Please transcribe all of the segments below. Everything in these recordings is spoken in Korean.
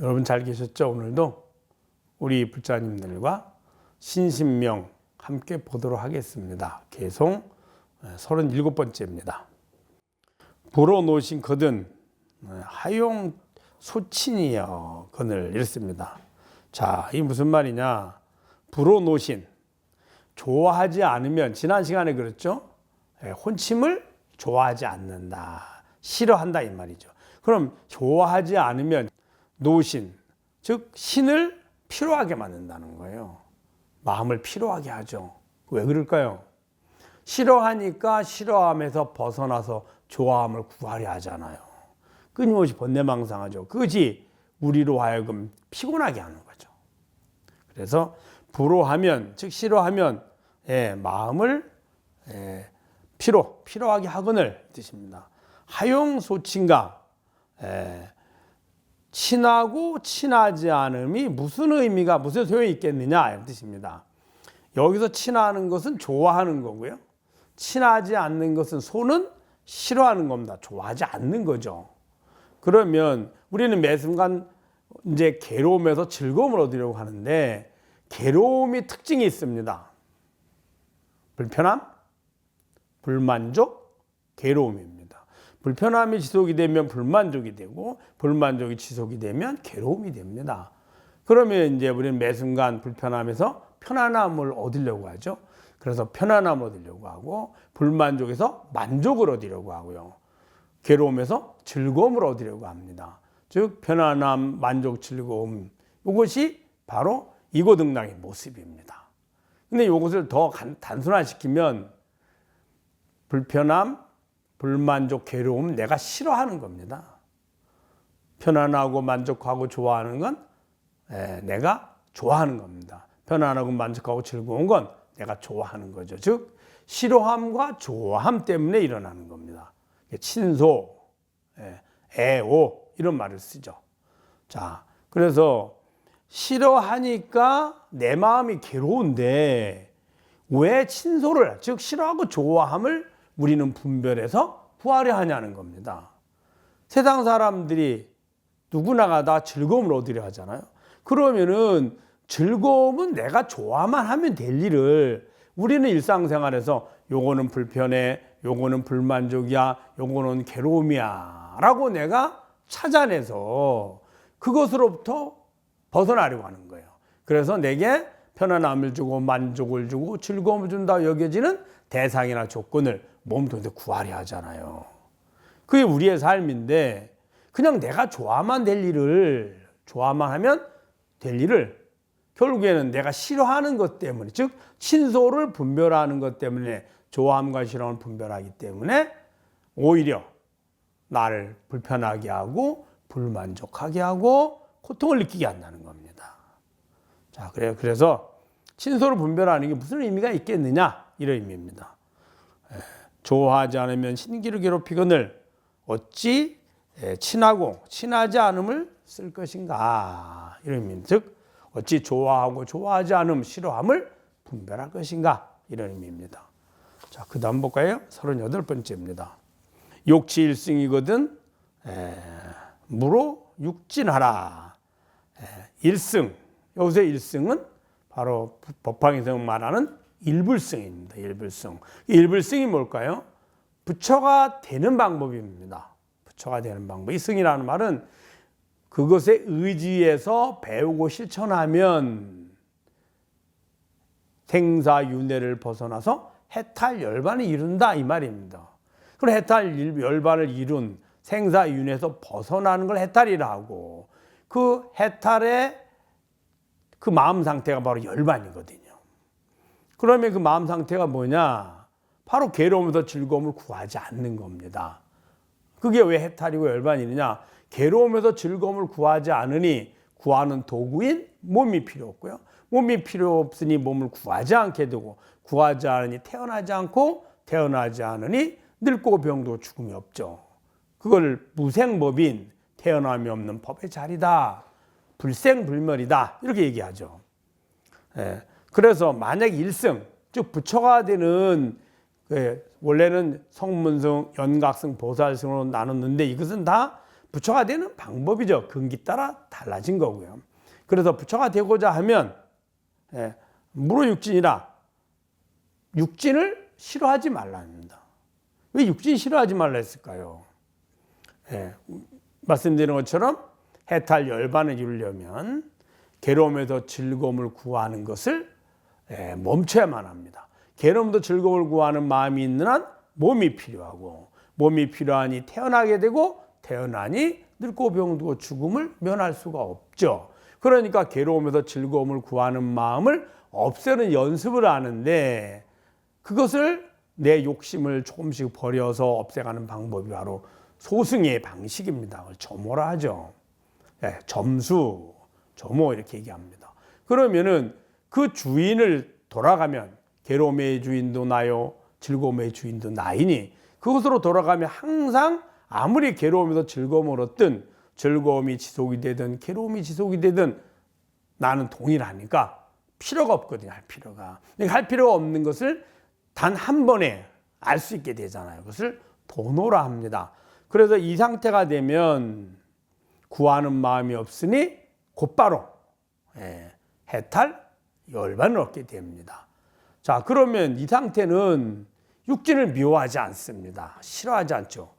여러분 잘 계셨죠? 오늘도 우리 불자님들과 신신명 함께 보도록 하겠습니다. 개송 37번째입니다. 불어놓으신 거든 하용 소친이여 건을 읽습니다. 자, 이 무슨 말이냐? 불어놓으신, 좋아하지 않으면, 지난 시간에 그랬죠? 혼침을 좋아하지 않는다, 싫어한다 이 말이죠. 그럼 좋아하지 않으면 노신, 즉 신을 피로하게 만든다는 거예요. 마음을 피로하게 하죠. 왜 그럴까요? 싫어하니까 싫어함에서 벗어나서 좋아함을 구하려 하잖아요. 끊임없이 번뇌망상하죠. 그것이 우리로 하여금 피곤하게 하는 거죠. 그래서 불호하면, 즉 싫어하면 마음을 피로하게 하거늘 뜻입니다. 하용소친가, 친하고 친하지 않음이 무슨 의미가, 무슨 소용이 있겠느냐 이런 뜻입니다. 여기서 친하는 것은 좋아하는 거고요. 친하지 않는 것은, 소는 싫어하는 겁니다. 좋아하지 않는 거죠. 그러면 우리는 매 순간 이제 괴로움에서 즐거움을 얻으려고 하는데, 괴로움이 특징이 있습니다. 불편함, 불만족, 괴로움입니다. 불편함이 지속이 되면 불만족이 되고, 불만족이 지속이 되면 괴로움이 됩니다. 그러면 이제 우리는 매 순간 불편함에서 편안함을 얻으려고 하죠. 그래서 편안함을 얻으려고 하고, 불만족에서 만족을 얻으려고 하고요. 괴로움에서 즐거움을 얻으려고 합니다. 즉 편안함, 만족, 즐거움, 이것이 바로 이고등락의 모습입니다. 근데 이것을 더 단순화시키면 불편함, 불만족, 괴로움, 내가 싫어하는 겁니다. 편안하고 만족하고 좋아하는 건 내가 좋아하는 겁니다. 편안하고 만족하고 즐거운 건 내가 좋아하는 거죠. 즉 싫어함과 좋아함 때문에 일어나는 겁니다. 친소, 애오 이런 말을 쓰죠. 자, 그래서 싫어하니까 내 마음이 괴로운데 왜 친소를, 즉 싫어하고 좋아함을 우리는 분별해서 구하려 하냐는 겁니다. 세상 사람들이 누구나가 다 즐거움을 얻으려 하잖아요. 그러면은 즐거움은 내가 좋아만 하면 될 일을 우리는 일상생활에서 요거는 불편해, 요거는 불만족이야, 요거는 괴로움이야 라고 내가 찾아내서 그것으로부터 벗어나려고 하는 거예요. 그래서 내게 편안함을 주고 만족을 주고 즐거움을 준다 여겨지는 대상이나 조건을 몸통에 구하려 하잖아요. 그게 우리의 삶인데, 그냥 내가 좋아만 될 일을, 좋아만 하면 될 일을 결국에는 내가 싫어하는 것 때문에, 즉 친소를 분별하는 것 때문에, 좋아함과 싫어함을 분별하기 때문에 오히려 나를 불편하게 하고 불만족하게 하고 고통을 느끼게 한다는 겁니다. 자, 그래서 친소를 분별하는 게 무슨 의미가 있겠느냐 이런 의미입니다. 좋아하지 않으면 신기를 괴롭히거늘 어찌 친하고 친하지 않음을 쓸 것인가 이런 의미입니다. 즉 어찌 좋아하고 좋아하지 않음, 싫어함을 분별할 것인가 이런 의미입니다. 자, 그 다음 볼까요? 38번째입니다. 욕치 일승이거든 무로 육진하라. 일승, 여기서 일승은 바로 법화에서 말하는 일불승입니다. 일불승. 일불승이 뭘까요? 부처가 되는 방법입니다. 부처가 되는 방법. 이 승이라는 말은 그것에 의지해서 배우고 실천하면 생사윤회를 벗어나서 해탈열반을 이룬다 이 말입니다. 그럼 해탈열반을 이룬 생사윤회에서 벗어나는 걸 해탈이라 하고, 그 해탈의 그 마음 상태가 바로 열반이거든요. 그러면 그 마음 상태가 뭐냐? 바로 괴로움에서 즐거움을 구하지 않는 겁니다. 그게 왜 해탈이고 열반이느냐? 괴로움에서 즐거움을 구하지 않으니 구하는 도구인 몸이 필요 없고요. 몸이 필요 없으니 몸을 구하지 않게 되고, 구하지 않으니 태어나지 않고, 태어나지 않으니 늙고 병도 죽음이 없죠. 그걸 무생법인 태어남이 없는 법의 자리다, 불생불멸이다 이렇게 얘기하죠. 그래서 만약 일승, 즉 부처가 되는, 원래는 성문승, 연각승, 보살승으로 나눴는데 이것은 다 부처가 되는 방법이죠. 근기 따라 달라진 거고요. 그래서 부처가 되고자 하면 무로육진이라 육진을 싫어하지 말랍니다. 왜 육진 싫어하지 말라 했을까요? 말씀드린 것처럼 해탈 열반을 이루려면 괴로움에서 즐거움을 구하는 것을 멈춰야만 합니다. 괴로움도 즐거움을 구하는 마음이 있는 한 몸이 필요하고, 몸이 필요하니 태어나게 되고, 태어나니 늙고 병들고 죽음을 면할 수가 없죠. 그러니까 괴로움에서 즐거움을 구하는 마음을 없애는 연습을 하는데, 그것을 내 욕심을 조금씩 버려서 없애가는 방법이 바로 소승의 방식입니다. 그걸 점호라 하죠. 점수, 점호 이렇게 얘기합니다. 그러면은 그 주인을 돌아가면 괴로움의 주인도 나요, 즐거움의 주인도 나이니 그것으로 돌아가면 항상 아무리 괴로움에서 즐거움을 얻든 즐거움이 지속이 되든 괴로움이 지속이 되든 나는 동일하니까 필요가 없거든요. 할 필요가. 할 필요가 없는 것을 단 한 번에 알 수 있게 되잖아요. 그것을 도노라 합니다. 그래서 이 상태가 되면 구하는 마음이 없으니 곧바로 해탈 열반을 얻게 됩니다. 자, 그러면 이 상태는 육진을 미워하지 않습니다. 싫어하지 않죠.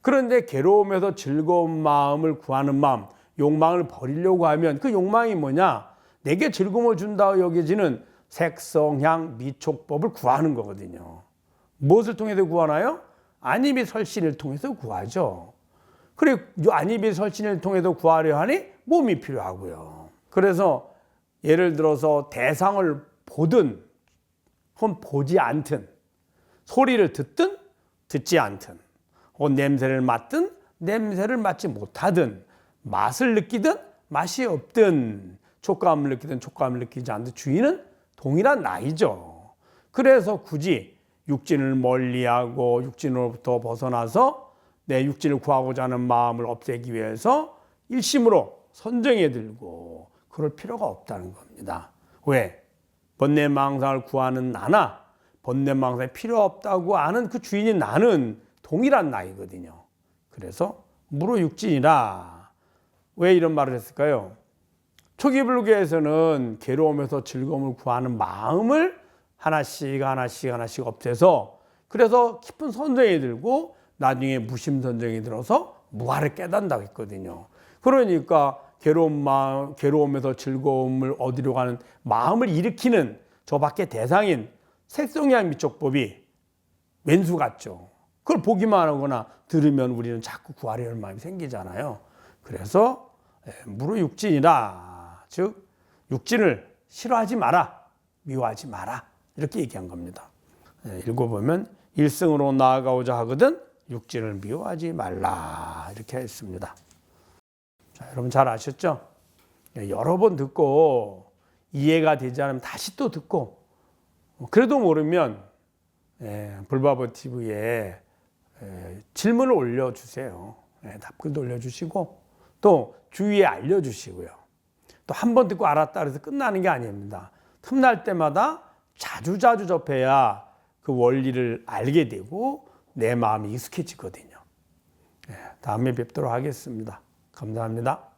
그런데 괴로움에서 즐거운 마음을 구하는 마음, 욕망을 버리려고 하면 그 욕망이 뭐냐? 내게 즐거움을 준다고 여겨지는 색성향 미촉법을 구하는 거거든요. 무엇을 통해서 구하나요? 안입이 설신을 통해서 구하죠. 그래, 안입이 설신을 통해서 구하려 하니 몸이 필요하고요. 그래서 예를 들어서 대상을 보든 혹은 보지 않든, 소리를 듣든 듣지 않든, 혹은 냄새를 맡든 냄새를 맡지 못하든, 맛을 느끼든 맛이 없든, 촉감을 느끼든 촉감을 느끼지 않든 주인은 동일한 나이죠. 그래서 굳이 육진을 멀리하고 육진으로부터 벗어나서 내 육진을 구하고자 하는 마음을 없애기 위해서 일심으로 선정해 들고 그럴 필요가 없다는 겁니다. 왜? 번뇌망상을 구하는 나나 번뇌망상이 필요 없다고 아는 그 주인인 나는 동일한 나이거든요. 그래서 무로육진이라. 왜 이런 말을 했을까요? 초기 불교에서는 괴로움에서 즐거움을 구하는 마음을 하나씩 없애서 그래서 깊은 선정이 들고 나중에 무심 선정이 들어서 무아를 깨닫는다고 했거든요. 그러니까 괴로움에서 즐거움을 얻으려고 하는 마음을 일으키는 저 밖에 대상인 색성향 미촉법이 왼수 같죠. 그걸 보기만 하거나 들으면 우리는 자꾸 구하려는 마음이 생기잖아요. 그래서 무로육진이라. 즉 육진을 싫어하지 마라, 미워하지 마라 이렇게 얘기한 겁니다. 읽어보면 일승으로 나아가고자 하거든 육진을 미워하지 말라 이렇게 했습니다. 자, 여러분 잘 아셨죠? 여러 번 듣고 이해가 되지 않으면 다시 또 듣고 그래도 모르면 불바보 TV에 질문을 올려주세요. 답글도 올려주시고 또 주위에 알려주시고요. 또 한 번 듣고 알았다 그래서 끝나는 게 아닙니다. 틈날 때마다 자주 접해야 그 원리를 알게 되고 내 마음이 익숙해지거든요. 다음에 뵙도록 하겠습니다. 감사합니다.